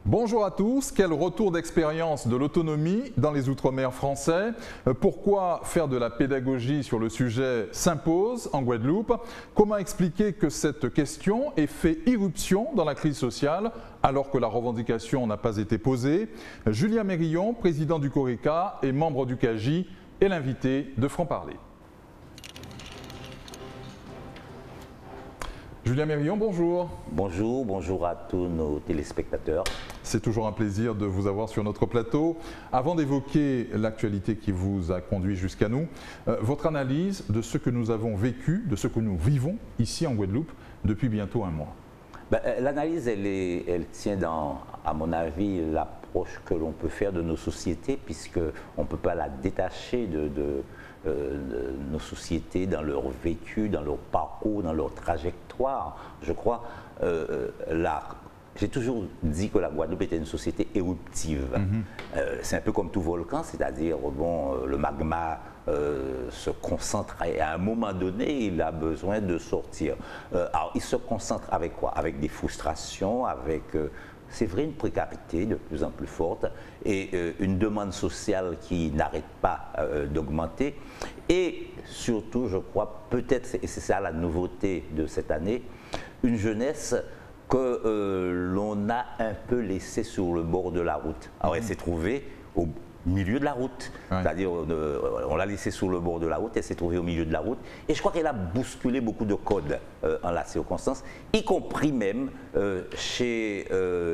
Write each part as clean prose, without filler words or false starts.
Bonjour à tous, quel retour d'expérience de l'autonomie dans les Outre-mer français? Pourquoi faire de la pédagogie sur le sujet s'impose en Guadeloupe? Comment expliquer que cette question ait fait irruption dans la crise sociale alors que la revendication n'a pas été posée? Julien Mérillon, président du CORECA et membre du CAGI, est l'invité de Franc-Parler. Julien Mérillon, bonjour. Bonjour, bonjour à tous nos téléspectateurs. C'est toujours un plaisir de vous avoir sur notre plateau. Avant d'évoquer l'actualité qui vous a conduit jusqu'à nous, votre analyse de ce que nous avons vécu, de ce que nous vivons ici en Guadeloupe depuis bientôt un mois. L'analyse, elle tient dans, à mon avis, l'approche que l'on peut faire de nos sociétés, puisqu'on ne peut pas la détacher de nos sociétés dans leur vécu, dans leur parcours, dans leur trajectoire. Je crois, j'ai toujours dit que la Guadeloupe était une société éruptive. C'est un peu comme tout volcan, c'est-à-dire le magma se concentre et à un moment donné, il a besoin de sortir. Alors, il se concentre avec quoi? Avec des frustrations, avec... c'est vrai, une précarité de plus en plus forte et une demande sociale qui n'arrête pas d'augmenter. Et surtout, je crois, peut-être, et c'est ça la nouveauté de cette année, une jeunesse que l'on a un peu laissée sur le bord de la route. Alors, elle s'est trouvée au milieu de la route, c'est-à-dire on l'a laissée sur le bord de la route, elle s'est trouvée au milieu de la route, et je crois qu'elle a bousculé beaucoup de codes en la circonstance, y compris même chez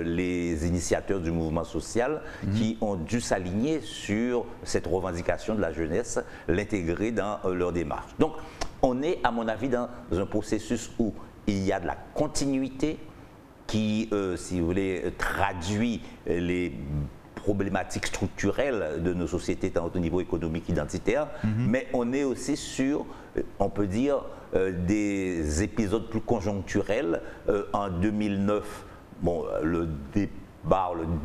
les initiateurs du mouvement social qui ont dû s'aligner sur cette revendication de la jeunesse, l'intégrer dans leur démarche. Donc on est, à mon avis, dans un processus où il y a de la continuité qui, si vous voulez, traduit les problématiques structurelles de nos sociétés, tant au niveau économique qu'identitaire, mais on est aussi sur, on peut dire, des épisodes plus conjoncturels. En 2009, le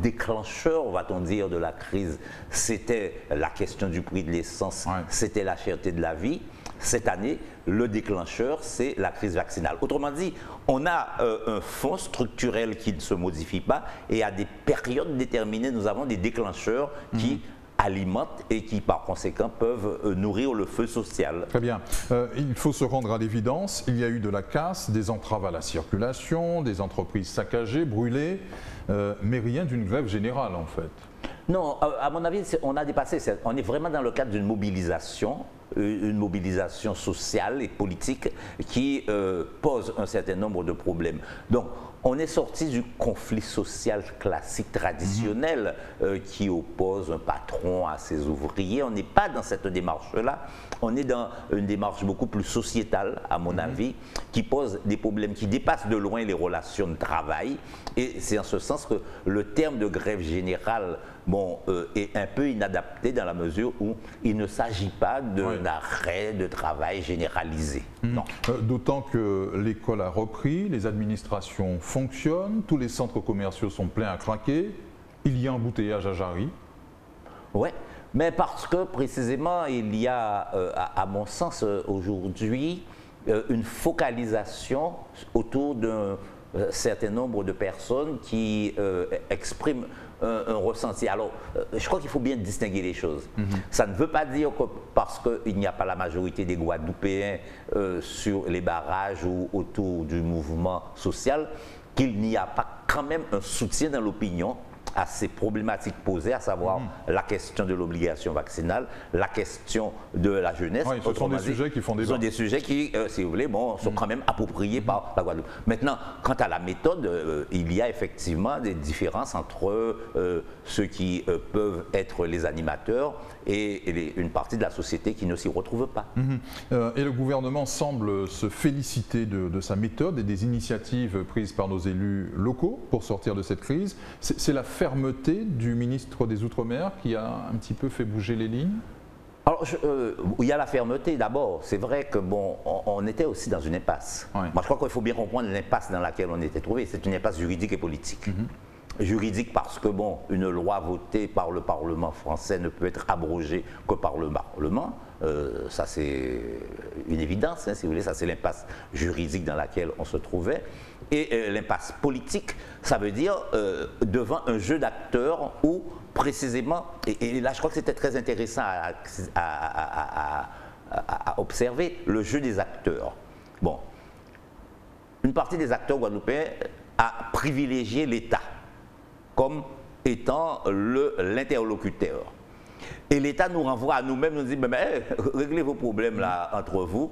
déclencheur, va-t-on dire, de la crise, c'était la question du prix de l'essence, c'était la cherté de la vie. Cette année, le déclencheur, c'est la crise vaccinale. Autrement dit, on a un fond structurel qui ne se modifie pas et à des périodes déterminées, nous avons des déclencheurs qui alimentent et qui, par conséquent, peuvent nourrir le feu social. Très bien. Il faut se rendre à l'évidence, il y a eu de la casse, des entraves à la circulation, des entreprises saccagées, brûlées, mais rien d'une grève générale, en fait. Non, à mon avis, on a dépassé, on est vraiment dans le cadre d'une mobilisation sociale et politique qui pose un certain nombre de problèmes. Donc, on est sorti du conflit social classique, traditionnel, qui oppose un patron à ses ouvriers. On n'est pas dans cette démarche-là. On est dans une démarche beaucoup plus sociétale, à mon avis, qui pose des problèmes qui dépassent de loin les relations de travail. Et c'est en ce sens que le terme de grève générale est un peu inadapté dans la mesure où il ne s'agit pas d'un arrêt de travail généralisé. D'autant que l'école a repris, les administrations fonctionnent, tous les centres commerciaux sont pleins à craquer, il y a embouteillage à Jarry. Oui, mais parce que précisément il y a, à mon sens aujourd'hui, une focalisation autour d'un certain nombre de personnes qui expriment un ressenti. Alors, je crois qu'il faut bien distinguer les choses. Ça ne veut pas dire que parce qu'il n'y a pas la majorité des Guadeloupéens sur les barrages ou autour du mouvement social, qu'il n'y a pas quand même un soutien dans l'opinion à ces problématiques posées, à savoir la question de l'obligation vaccinale, la question de la jeunesse. Ce sont des sujets qui font débat. Ce sont des sujets qui, si vous voulez, sont quand même appropriés par la Guadeloupe. Maintenant, quant à la méthode, il y a effectivement des différences entre ceux qui peuvent être les animateurs et une partie de la société qui ne s'y retrouve pas. Et le gouvernement semble se féliciter de sa méthode et des initiatives prises par nos élus locaux pour sortir de cette crise. C'est la fermeté du ministre des Outre-mer qui a un petit peu fait bouger les lignes? Alors, il y a la fermeté d'abord. C'est vrai que on était aussi dans une impasse. Moi, je crois qu'il faut bien comprendre l'impasse dans laquelle on était trouvé. C'est une impasse juridique et politique. Juridique parce que, bon, une loi votée par le Parlement français ne peut être abrogée que par le Parlement. Ça, c'est une évidence, hein, si vous voulez. Ça, c'est l'impasse juridique dans laquelle on se trouvait. Et l'impasse politique, ça veut dire devant un jeu d'acteurs où, précisément, et là, je crois que c'était très intéressant à observer, le jeu des acteurs. Bon, une partie des acteurs guadeloupéens a privilégié l'État comme étant l'interlocuteur. Et l'État nous renvoie à nous-mêmes, nous dit, mais, réglez vos problèmes là entre vous,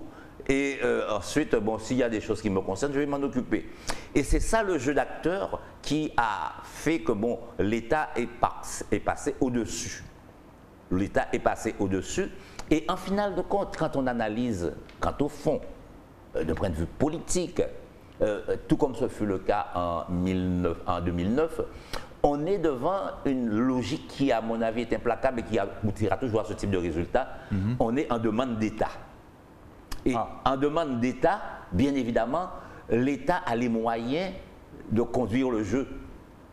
et ensuite, bon, s'il y a des choses qui me concernent, je vais m'en occuper. Et c'est ça le jeu d'acteur qui a fait que, bon, l'État est passé au-dessus. L'État est passé au-dessus, et en final de compte, quand on analyse, quant au fond, de point de vue politique, tout comme ce fut le cas en 2009, on est devant une logique qui, à mon avis, est implacable et qui aboutira toujours à ce type de résultat. On est en demande d'État. Et en demande d'État, bien évidemment, l'État a les moyens de conduire le jeu.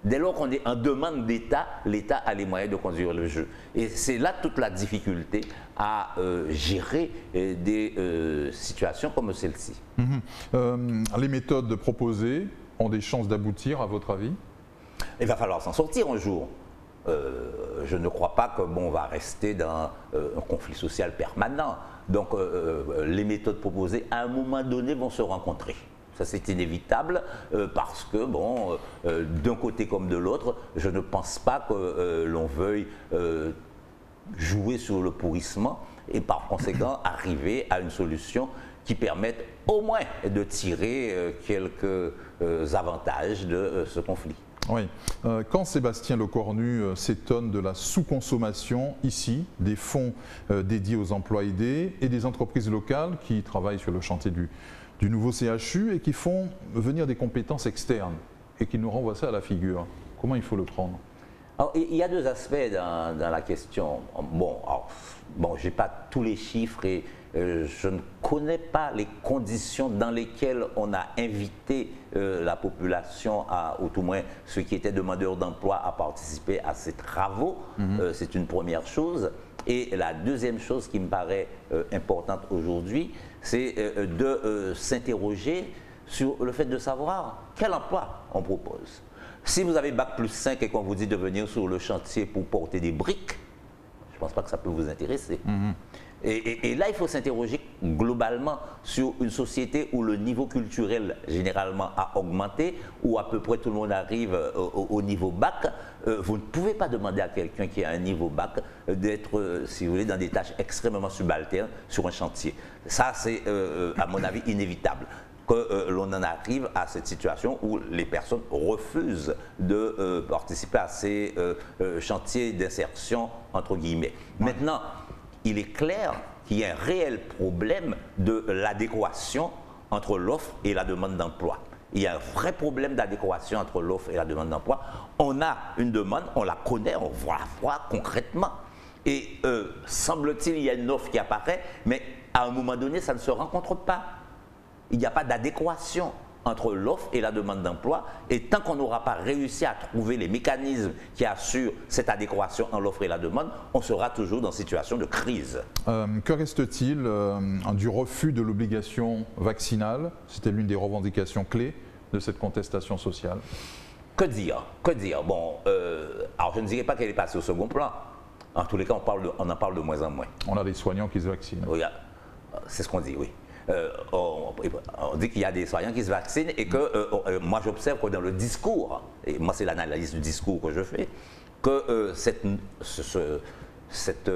Dès lors qu'on est en demande d'État, l'État a les moyens de conduire le jeu. Et c'est là toute la difficulté à gérer des situations comme celle-ci. Les méthodes proposées ont des chances d'aboutir, à votre avis? Il va falloir s'en sortir un jour. Je ne crois pas que on va rester dans un conflit social permanent. Donc les méthodes proposées, à un moment donné, vont se rencontrer. Ça, c'est inévitable parce que, bon, d'un côté comme de l'autre, je ne pense pas que l'on veuille jouer sur le pourrissement et par conséquent arriver à une solution qui permette au moins de tirer quelques avantages de ce conflit. Oui. Quand Sébastien Lecornu s'étonne de la sous-consommation ici des fonds dédiés aux emplois aidés et des entreprises locales qui travaillent sur le chantier du nouveau CHU et qui font venir des compétences externes et qui nous renvoient ça à la figure, comment il faut le prendre? Alors, il y a deux aspects dans la question. Bon, je n'ai pas tous les chiffres et je ne connais pas les conditions dans lesquelles on a invité la population, ou tout moins ceux qui étaient demandeurs d'emploi, à participer à ces travaux. C'est une première chose. Et la deuxième chose qui me paraît importante aujourd'hui, c'est de s'interroger sur le fait de savoir quel emploi on propose. Si vous avez Bac+5 et qu'on vous dit de venir sur le chantier pour porter des briques, je ne pense pas que ça peut vous intéresser. Et là, il faut s'interroger globalement sur une société où le niveau culturel généralement a augmenté, où à peu près tout le monde arrive au niveau bac. Vous ne pouvez pas demander à quelqu'un qui a un niveau bac d'être, si vous voulez, dans des tâches extrêmement subalternes sur un chantier. Ça, c'est, à mon avis, inévitable. Que l'on en arrive à cette situation où les personnes refusent de participer à ces chantiers d'insertion, entre guillemets. Maintenant, il est clair qu'il y a un réel problème de l'adéquation entre l'offre et la demande d'emploi. Il y a un vrai problème d'adéquation entre l'offre et la demande d'emploi. On a une demande, on la connaît, on va la voir concrètement. Et semble-t-il, il y a une offre qui apparaît, mais à un moment donné, ça ne se rencontre pas. Il n'y a pas d'adéquation entre l'offre et la demande d'emploi. Et tant qu'on n'aura pas réussi à trouver les mécanismes qui assurent cette adéquation entre l'offre et la demande, on sera toujours dans une situation de crise. Que reste-t-il du refus de l'obligation vaccinale? C'était l'une des revendications clés de cette contestation sociale. Que dire? Que dire? Bon, alors je ne dirais pas qu'elle est passée au second plan. En tous les cas, on en parle de moins en moins. On a des soignants qui se vaccinent. Oui, c'est ce qu'on dit, oui. On dit qu'il y a des soignants qui se vaccinent et que moi j'observe que dans le discours, et moi c'est l'analyse du discours que je fais, que cette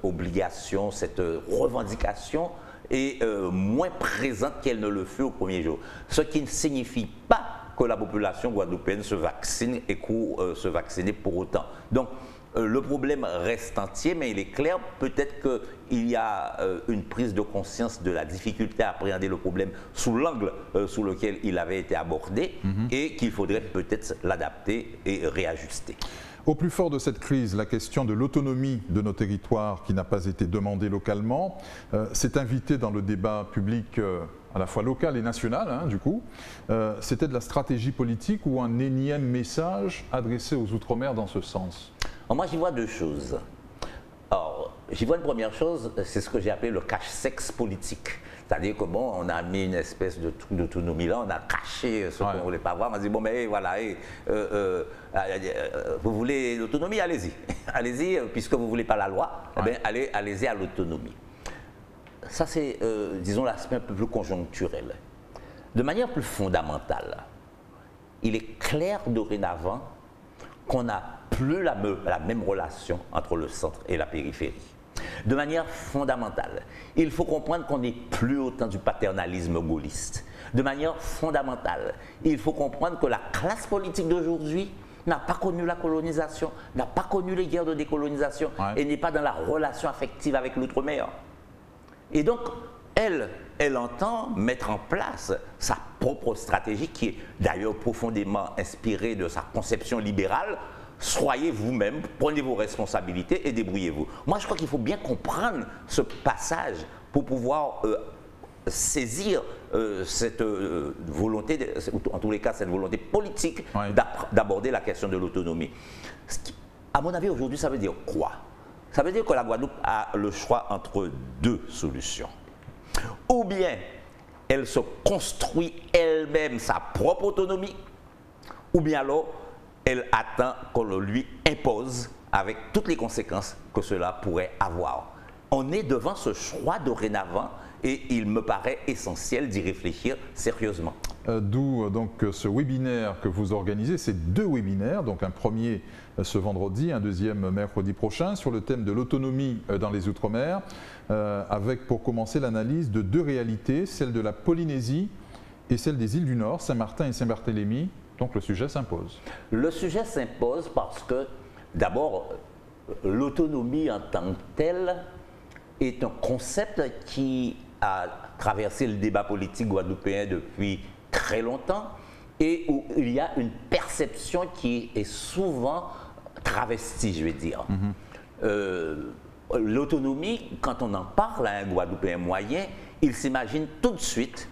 obligation, cette revendication est moins présente qu'elle ne le fut au premier jour. Ce qui ne signifie pas que la population guadeloupéenne se vaccine et court se vacciner pour autant. Donc, le problème reste entier, mais il est clair, peut-être qu'il y a une prise de conscience de la difficulté à appréhender le problème sous l'angle sous lequel il avait été abordé et qu'il faudrait peut-être l'adapter et réajuster. Au plus fort de cette crise, la question de l'autonomie de nos territoires qui n'a pas été demandée localement s'est invitée dans le débat public à la fois local et national, hein, du coup. C'était de la stratégie politique ou un énième message adressé aux Outre-mer dans ce sens? Alors moi, j'y vois deux choses. Alors, j'y vois une première chose, c'est ce que j'ai appelé le cache-sexe politique. C'est-à-dire que bon, on a mis une espèce de truc d'autonomie là, on a caché ce qu'on ne voulait pas voir. On a dit, bon, mais voilà, vous voulez l'autonomie, allez-y. Allez-y, puisque vous ne voulez pas la loi, eh bien, allez-y à l'autonomie. Ça, c'est, disons, l'aspect un peu plus conjoncturel. De manière plus fondamentale, il est clair dorénavant qu'on n'a plus la même relation entre le centre et la périphérie. De manière fondamentale, il faut comprendre qu'on n'est plus autant du paternalisme gaulliste. De manière fondamentale, il faut comprendre que la classe politique d'aujourd'hui n'a pas connu la colonisation, n'a pas connu les guerres de décolonisation et n'est pas dans la relation affective avec l'outre-mer. Et donc, elle entend mettre en place sa propre stratégie qui est d'ailleurs profondément inspirée de sa conception libérale. Soyez vous-même, prenez vos responsabilités et débrouillez-vous. Moi, je crois qu'il faut bien comprendre ce passage pour pouvoir saisir cette volonté, en tous les cas cette volonté politique d'aborder la question de l'autonomie. À mon avis, aujourd'hui, ça veut dire quoi? Ça veut dire que la Guadeloupe a le choix entre deux solutions. Ou bien elle se construit elle-même sa propre autonomie, ou bien alors elle attend qu'on le lui impose avec toutes les conséquences que cela pourrait avoir. On est devant ce choix dorénavant et il me paraît essentiel d'y réfléchir sérieusement. D'où donc ce webinaire que vous organisez, c'est deux webinaires, donc un premier ce vendredi, un deuxième mercredi prochain sur le thème de l'autonomie dans les Outre-mer, avec pour commencer l'analyse de deux réalités, celle de la Polynésie et celle des îles du Nord, Saint-Martin et Saint-Barthélemy. Donc le sujet s'impose. Le sujet s'impose parce que d'abord l'autonomie en tant que telle est un concept qui a traversé le débat politique guadeloupéen depuis très longtemps et où il y a une perception qui est souvent travestie, je vais dire. L'autonomie, quand on en parle à un Guadeloupéen moyen, il s'imagine tout de suite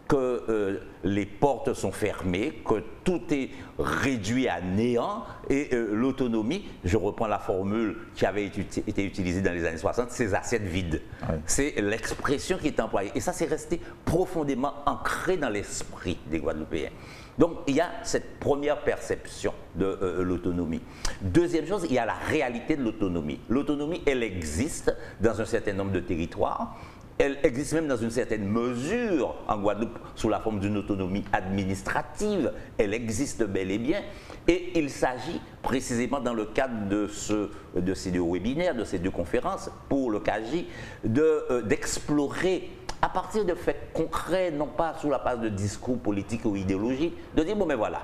que les portes sont fermées, que tout est réduit à néant et l'autonomie, je reprends la formule qui avait été utilisée dans les années 60, ces assiettes vides. C'est l'expression qui est employée et ça c'est resté profondément ancré dans l'esprit des Guadeloupéens. Donc il y a cette première perception de l'autonomie. Deuxième chose, il y a la réalité de l'autonomie. L'autonomie, elle existe dans un certain nombre de territoires. Elle existe même dans une certaine mesure en Guadeloupe sous la forme d'une autonomie administrative. Elle existe bel et bien. Et il s'agit précisément dans le cadre de ces deux webinaires, de ces deux conférences pour le CAGI, d'explorer à partir de faits concrets, non pas sous la base de discours politiques ou idéologiques, de dire bon mais voilà,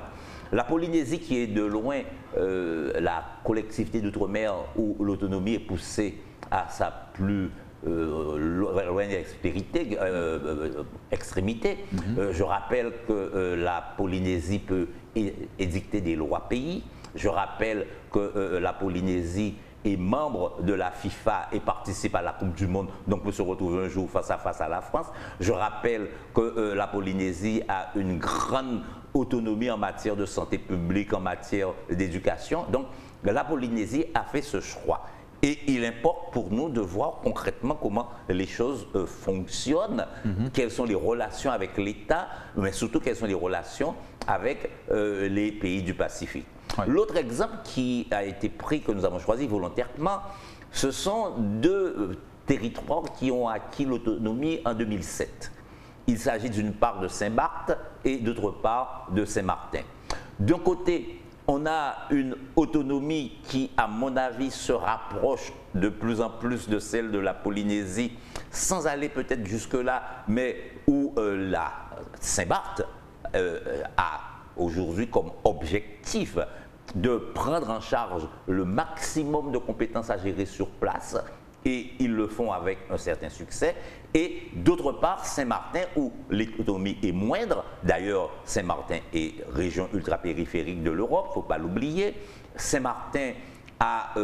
la Polynésie qui est de loin la collectivité d'outre-mer où l'autonomie est poussée à sa plus extrémité. Je rappelle que la Polynésie peut édicter des lois pays. Je rappelle que la Polynésie est membre de la FIFA et participe à la Coupe du Monde, donc peut se retrouver un jour face à la France. Je rappelle que la Polynésie a une grande autonomie en matière de santé publique, en matière d'éducation. Donc la Polynésie a fait ce choix. Et il importe pour nous de voir concrètement comment les choses fonctionnent, quelles sont les relations avec l'État, mais surtout quelles sont les relations avec les pays du Pacifique. L'autre exemple qui a été pris, que nous avons choisi volontairement, ce sont deux territoires qui ont acquis l'autonomie en 2007. Il s'agit d'une part de Saint-Barth et d'autre part de Saint-Martin. D'un côté, on a une autonomie qui, à mon avis, se rapproche de plus en plus de celle de la Polynésie, sans aller peut-être jusque-là, mais où la Saint-Barth a aujourd'hui comme objectif de prendre en charge le maximum de compétences à gérer sur place Et ils le font avec un certain succès. Et d'autre part, Saint-Martin, où l'autonomie est moindre, d'ailleurs Saint-Martin est région ultra-périphérique de l'Europe, il ne faut pas l'oublier. Saint-Martin a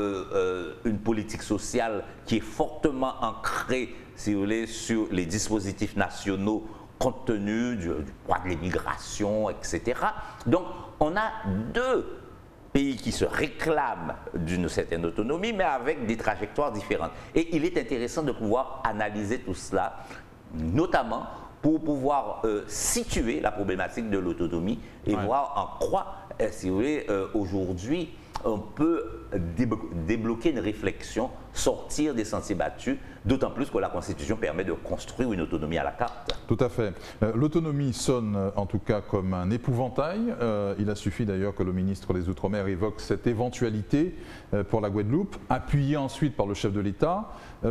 une politique sociale qui est fortement ancrée, si vous voulez, sur les dispositifs nationaux compte tenu du poids de l'immigration, etc. Donc, on a deux pays qui se réclament d'une certaine autonomie, mais avec des trajectoires différentes. Et il est intéressant de pouvoir analyser tout cela, notamment pour pouvoir situer la problématique de l'autonomie et voir en quoi, si vous voulez, aujourd'hui, on peut débloquer une réflexion, sortir des sentiers battus, d'autant plus que la Constitution permet de construire une autonomie à la carte. Tout à fait. L'autonomie sonne en tout cas comme un épouvantail. Il a suffi d'ailleurs que le ministre des Outre-mer évoque cette éventualité pour la Guadeloupe, appuyée ensuite par le chef de l'État,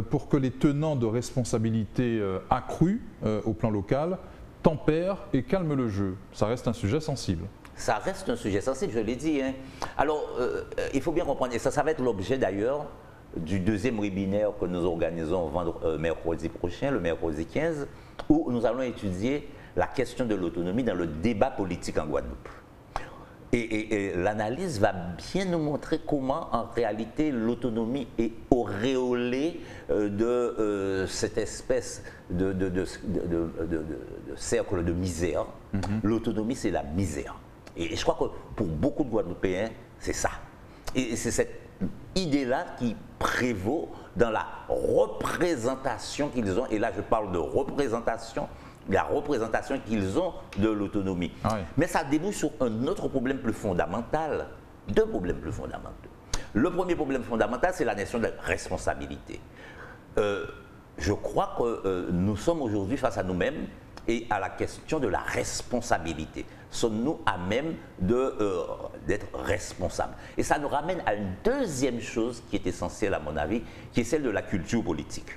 pour que les tenants de responsabilités accrues au plan local tempèrent et calment le jeu. Ça reste un sujet sensible. Ça reste un sujet sensible, je l'ai dit. Hein. Alors, il faut bien comprendre, et ça va être l'objet d'ailleurs du deuxième webinaire que nous organisons mercredi prochain, le mercredi 15, où nous allons étudier la question de l'autonomie dans le débat politique en Guadeloupe. Et l'analyse va bien nous montrer comment, en réalité, l'autonomie est auréolée de cette espèce de cercle de misère. L'autonomie, c'est la misère. Et je crois que pour beaucoup de Guadeloupéens, c'est ça. Et c'est cette idée-là qui prévaut dans la représentation qu'ils ont. Et là, je parle de représentation, la représentation qu'ils ont de l'autonomie. Ah oui. Mais ça débouche sur un autre problème plus fondamental, deux problèmes plus fondamentaux. Le premier problème fondamental, c'est la notion de responsabilité. Je crois que nous sommes aujourd'hui face à nous-mêmes et à la question de la responsabilité. Sommes-nous à même d'être responsables? Et ça nous ramène à une deuxième chose qui est essentielle à mon avis, qui est celle de la culture politique.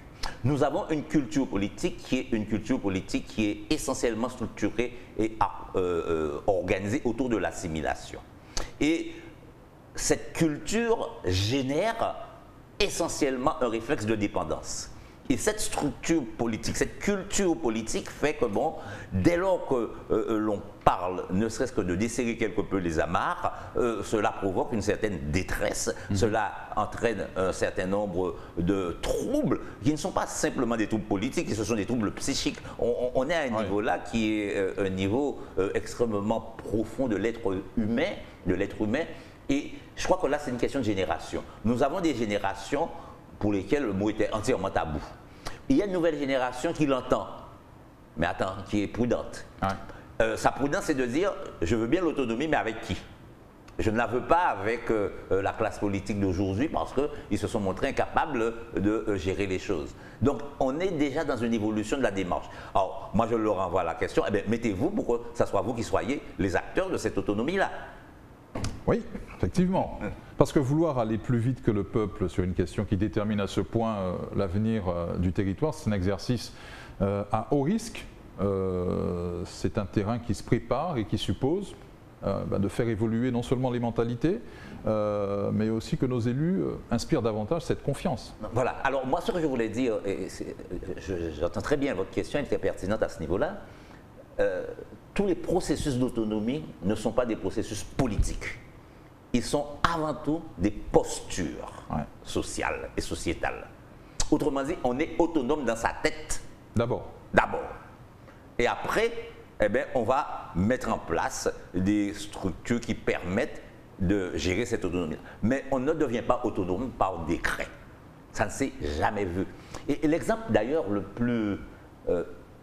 Nous avons une culture politique qui est essentiellement structurée et organisée autour de l'assimilation. Et cette culture génère essentiellement un réflexe de dépendance. Et cette structure politique, cette culture politique fait que, bon, dès lors que l'on parle, ne serait-ce que de desserrer quelque peu les amarres, cela provoque une certaine détresse, cela entraîne un certain nombre de troubles qui ne sont pas simplement des troubles politiques, ce sont des troubles psychiques. On est à un niveau là qui est un niveau extrêmement profond de l'être humain, et je crois que là c'est une question de génération. Nous avons des générations pour lesquels le mot était entièrement tabou. Il y a une nouvelle génération qui l'entend, mais attends, qui est prudente. Sa prudence, c'est de dire, je veux bien l'autonomie, mais avec qui? Je ne la veux pas avec la classe politique d'aujourd'hui parce qu'ils se sont montrés incapables de gérer les choses. Donc, on est déjà dans une évolution de la démarche. Alors, moi, je leur renvoie la question, eh bien, mettez-vous pour que ce soit vous qui soyez les acteurs de cette autonomie-là. Oui, effectivement. Parce que vouloir aller plus vite que le peuple sur une question qui détermine à ce point l'avenir du territoire, c'est un exercice à haut risque. C'est un terrain qui se prépare et qui suppose de faire évoluer non seulement les mentalités, mais aussi que nos élus inspirent davantage cette confiance. Voilà. Alors moi, ce que je voulais dire, et j'entends très bien votre question, elle était pertinente à ce niveau-là, tous les processus d'autonomie ne sont pas des processus politiques. Ils sont avant tout des postures sociales et sociétales. Autrement dit, on est autonome dans sa tête. D'abord. Et après, eh bien, on va mettre en place des structures qui permettent de gérer cette autonomie. Mais on ne devient pas autonome par décret. Ça ne s'est jamais vu. Et l'exemple d'ailleurs le plus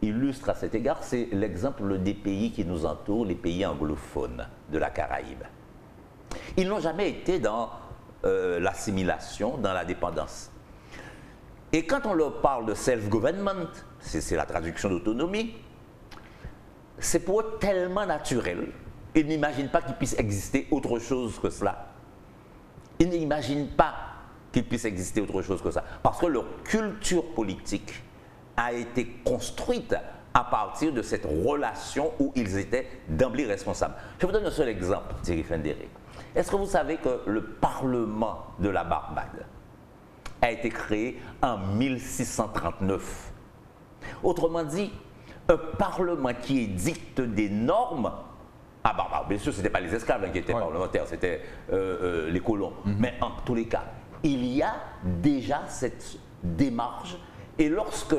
illustre à cet égard, c'est l'exemple des pays qui nous entourent, les pays anglophones de la Caraïbe. Ils n'ont jamais été dans l'assimilation, dans la dépendance. Et quand on leur parle de self-government, c'est la traduction d'autonomie, c'est pour eux tellement naturel, ils n'imaginent pas qu'il puisse exister autre chose que cela. Ils n'imaginent pas qu'il puisse exister autre chose que ça. Parce que leur culture politique a été construite à partir de cette relation où ils étaient d'emblée responsables. Je vous donne un seul exemple, Thierry Fenderick. Est-ce que vous savez que le Parlement de la Barbade a été créé en 1639. Autrement dit, un parlement qui édicte des normes. Ah bah, bien sûr, ce n'était pas les esclaves qui étaient parlementaires, c'était les colons. Mais en tous les cas, il y a déjà cette démarche. Et lorsque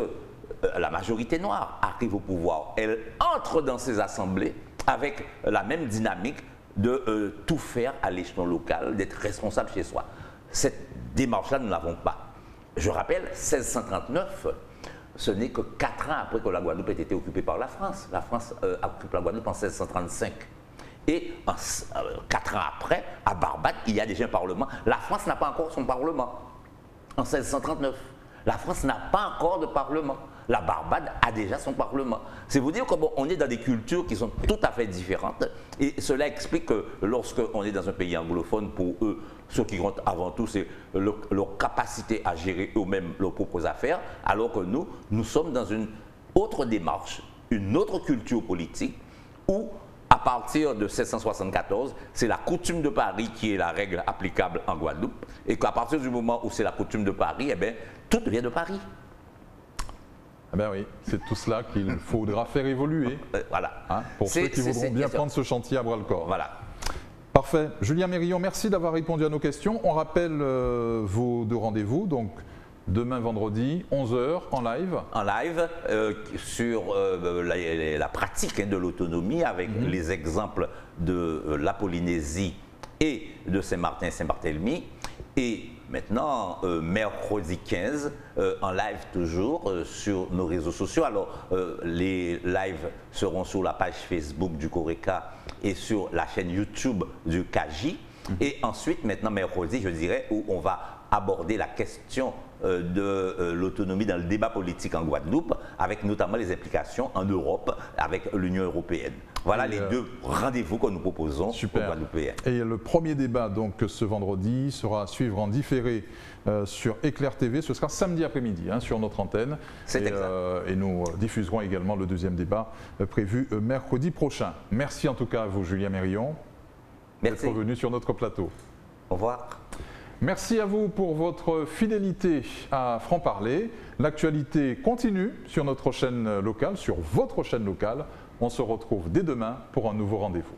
la majorité noire arrive au pouvoir, elle entre dans ces assemblées avec la même dynamique de tout faire à l'échelon local, d'être responsable chez soi. Cette démarche-là, nous ne l'avons pas. Je rappelle, 1639, ce n'est que 4 ans après que la Guadeloupe ait été occupée par la France. La France a occupé la Guadeloupe en 1635. Et 4 ans après, à Barbade, il y a déjà un parlement. La France n'a pas encore son parlement. En 1639, la France n'a pas encore de parlement. La Barbade a déjà son parlement. C'est vous dire qu'on est dans des cultures qui sont tout à fait différentes. Et cela explique que lorsqu'on est dans un pays anglophone, pour eux, ce qui compte avant tout, c'est leur capacité à gérer eux-mêmes leurs propres affaires, alors que nous sommes dans une autre démarche, une autre culture politique, où à partir de 1774, c'est la coutume de Paris qui est la règle applicable en Guadeloupe, et qu'à partir du moment où c'est la coutume de Paris, eh bien, tout vient de Paris. Eh bien oui, c'est tout cela qu'il faudra faire évoluer. Voilà. Hein, pour ceux qui voudront bien prendre ce chantier à bras-le-corps. Voilà. Parfait. Julien Mérillon, merci d'avoir répondu à nos questions. On rappelle vos 2 rendez-vous, donc demain vendredi, 11h en live. En live sur la pratique de l'autonomie avec les exemples de la Polynésie et de Saint-Martin et Saint-Barthélemy. Et maintenant, mercredi 15, en live toujours sur nos réseaux sociaux. Alors, les lives seront sur la page Facebook du CORECA et sur la chaîne YouTube du CAGI. Et ensuite, maintenant, mercredi, je dirais, où on va aborder la question de l'autonomie dans le débat politique en Guadeloupe, avec notamment les implications en Europe, avec l'Union européenne. Voilà les 2 rendez-vous que nous proposons aux Guadeloupéens. Et le premier débat, donc, ce vendredi, sera à suivre en différé sur Éclair TV. Ce sera samedi après-midi sur notre antenne. C'est exact. Et nous diffuserons également le 2e débat prévu mercredi prochain. Merci en tout cas à vous, Julien Mérillon, d'être venu sur notre plateau. Au revoir. Merci à vous pour votre fidélité à Franc-Parler. L'actualité continue sur notre chaîne locale, sur votre chaîne locale. On se retrouve dès demain pour un nouveau rendez-vous.